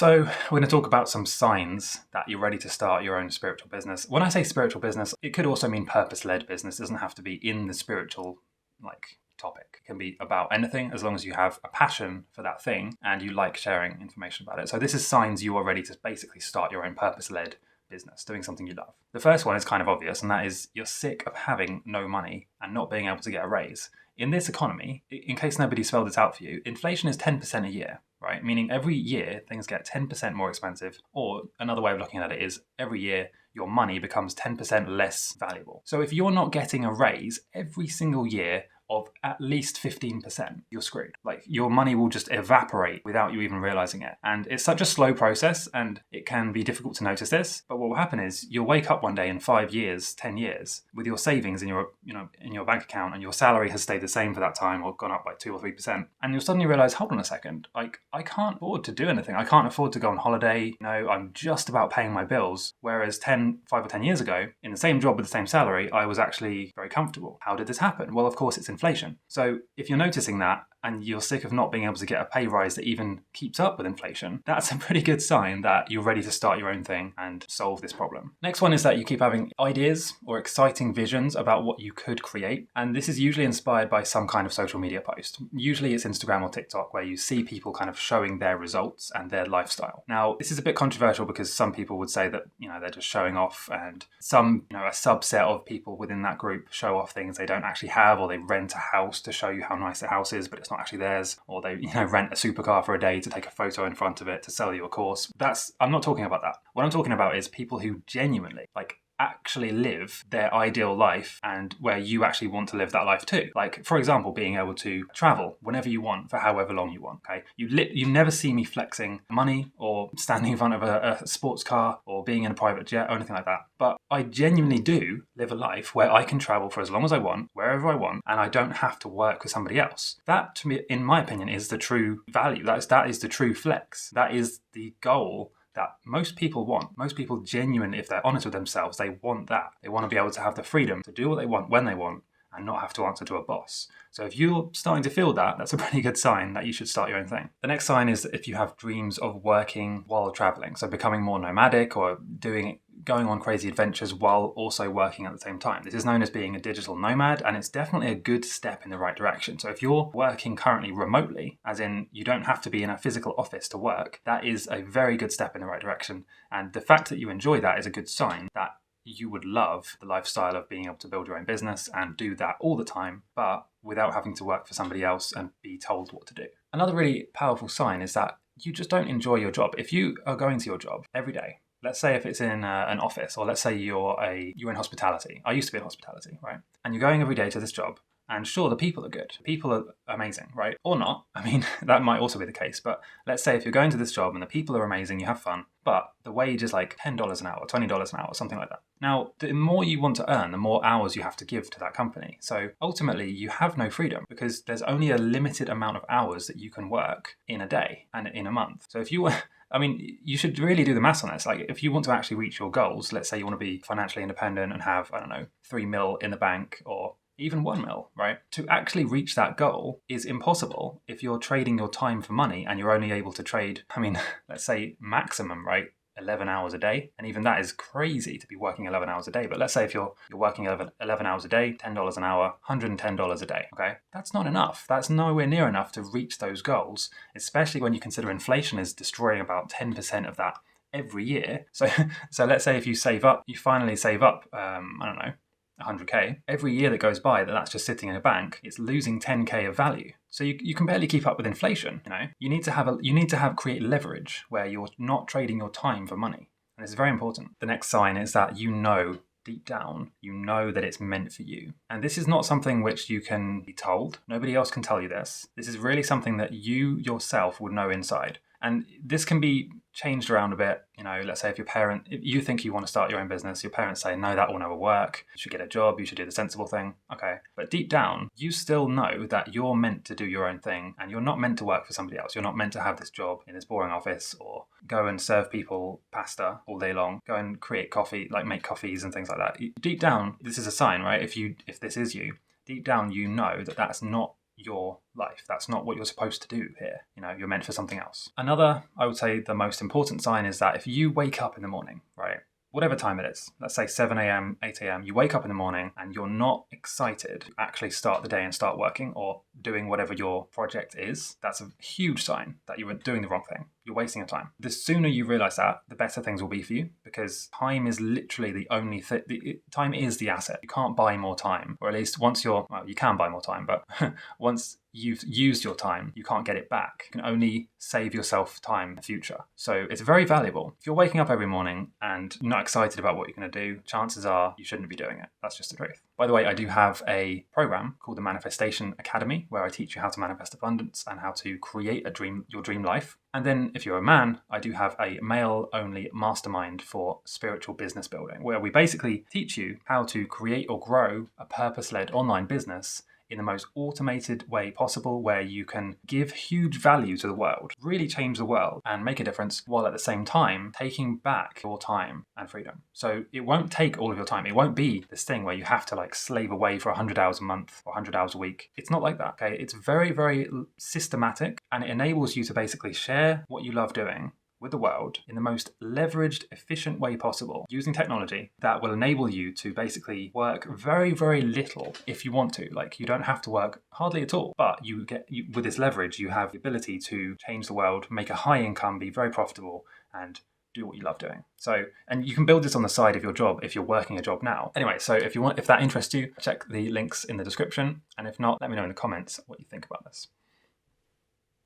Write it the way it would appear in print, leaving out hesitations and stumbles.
So we're going to talk about some signs that you're ready to start your own spiritual business. When I say spiritual business, it could also mean purpose-led business. It doesn't have to be in the spiritual topic. It can be about anything as long as you have a passion for that thing and you like sharing information about it. So this is signs you are ready to basically start your own purpose-led business, doing something you love. The first one is kind of obvious, and that is you're sick of having no money and not being able to get a raise. In this economy, in case nobody spelled it out for you, inflation is 10% a year, right? Meaning every year things get 10% more expensive, or another way of looking at it is every year your money becomes 10% less valuable. So if you're not getting a raise every single year of at least 15%, you're screwed. Like, your money will just evaporate without you even realizing it. And it's such a slow process, and it can be difficult to notice this. But what will happen is you'll wake up one day in 5 years, 10 years, with your savings in your bank account, and your salary has stayed the same for that time or gone up by 2 or 3%. And you'll suddenly realize, hold on a second, like, I can't afford to do anything. I can't afford to go on holiday. I'm just about paying my bills. Whereas 5 or 10 years ago, in the same job with the same salary, I was actually very comfortable. How did this happen? Well, of course, it's inflation. So if you're noticing that and you're sick of not being able to get a pay rise that even keeps up with inflation, that's a pretty good sign that you're ready to start your own thing and solve this problem. Next one is that you keep having ideas or exciting visions about what you could create. And this is usually inspired by some kind of social media post. Usually it's Instagram or TikTok, where you see people kind of showing their results and their lifestyle. Now, this is a bit controversial because some people would say that, they're just showing off, and some, a subset of people within that group show off things they don't actually have, or they rent a house to show you how nice the house is, but it's not actually theirs, or they rent a supercar for a day to take a photo in front of it to sell you a course. I'm not talking about that. What I'm talking about is people who genuinely actually live their ideal life, and where you actually want to live that life too. Like, for example, being able to travel whenever you want for however long you want. Okay, you never see me flexing money or standing in front of a sports car or being in a private jet or anything like that. But I genuinely do live a life where I can travel for as long as I want, wherever I want, and I don't have to work with somebody else. That, to me, in my opinion, is the true value. That is the true flex. That is the goal that most people want. Most people genuinely, if they're honest with themselves, they want that. They want to be able to have the freedom to do what they want when they want and not have to answer to a boss. So if you're starting to feel that, that's a pretty good sign that you should start your own thing. The next sign is if you have dreams of working while traveling, so becoming more nomadic or going on crazy adventures while also working at the same time. This is known as being a digital nomad, and it's definitely a good step in the right direction. So if you're working currently remotely, as in you don't have to be in a physical office to work, that is a very good step in the right direction. And the fact that you enjoy that is a good sign that you would love the lifestyle of being able to build your own business and do that all the time, but without having to work for somebody else and be told what to do. Another really powerful sign is that you just don't enjoy your job. If you are going to your job every day, let's say if it's in an office, or let's say you're in hospitality. I used to be in hospitality, right? And you're going every day to this job. And sure, the people are good. People are amazing, right? Or not. I mean, that might also be the case. But let's say if you're going to this job and the people are amazing, you have fun, but the wage is like $10 an hour, $20 an hour, something like that. Now, the more you want to earn, the more hours you have to give to that company. So ultimately, you have no freedom because there's only a limited amount of hours that you can work in a day and in a month. So if you were... you should really do the maths on this. Like, if you want to actually reach your goals, let's say you want to be financially independent and have, 3 mil in the bank, or even 1 mil, right? To actually reach that goal is impossible if you're trading your time for money and you're only able to trade, let's say maximum, right? 11 hours a day. And even that is crazy to be working 11 hours a day. But let's say if you're working 11 hours a day, $10 an hour, $110 a day, okay? That's not enough. That's nowhere near enough to reach those goals, especially when you consider inflation is destroying about 10% of that every year. So let's say if you finally save up, 100k, every year that goes by that's just sitting in a bank, it's losing 10k of value. So you can barely keep up with inflation. You need to create leverage where you're not trading your time for money, and it's very important. The next sign is that deep down, you know that it's meant for you. And this is not something which you can be told. Nobody else can tell you this. This is really something that you yourself would know inside. And this can be changed around a bit. Let's say if you think you want to start your own business, your parents say, no, that will never work. You should get a job. You should do the sensible thing. Okay. But deep down, you still know that you're meant to do your own thing, and you're not meant to work for somebody else. You're not meant to have this job in this boring office, or go and serve people pasta all day long, go and create coffee, like make coffees and things like that. Deep down, this is a sign, right? If this is you, deep down, you know that that's not your life. That's not what you're supposed to do here. You're meant for something else. Another, I would say the most important sign is that if you wake up in the morning, right, whatever time it is, let's say 7 a.m., 8 a.m., you wake up in the morning and you're not excited to actually start the day and start working or doing whatever your project is, that's a huge sign that you were doing the wrong thing. You're wasting your time. The sooner you realize that, the better things will be for you, because time is literally the only thing. Time is the asset. You can't buy more time, or at least you can buy more time, but once you've used your time, you can't get it back. You can only save yourself time in the future. So it's very valuable. If you're waking up every morning and not excited about what you're going to do, chances are you shouldn't be doing it. That's just the truth. By the way, I do have a program called the Manifestation Academy where I teach you how to manifest abundance and how to create your dream life. And then if you're a man, I do have a male-only mastermind for spiritual business building, where we basically teach you how to create or grow a purpose-led online business in the most automated way possible, where you can give huge value to the world, really change the world and make a difference, while at the same time taking back your time and freedom. So it won't take all of your time. It won't be this thing where you have to slave away for 100 hours a month or 100 hours a week. It's not like that, okay? It's very, very systematic, and it enables you to basically share what you love doing with the world in the most leveraged, efficient way possible, using technology that will enable you to basically work very, very little if you want to. You don't have to work hardly at all, but with this leverage, you have the ability to change the world, make a high income, be very profitable, and do what you love doing. So, and you can build this on the side of your job if you're working a job now. Anyway, so if that interests you, check the links in the description. And if not, let me know in the comments what you think about this.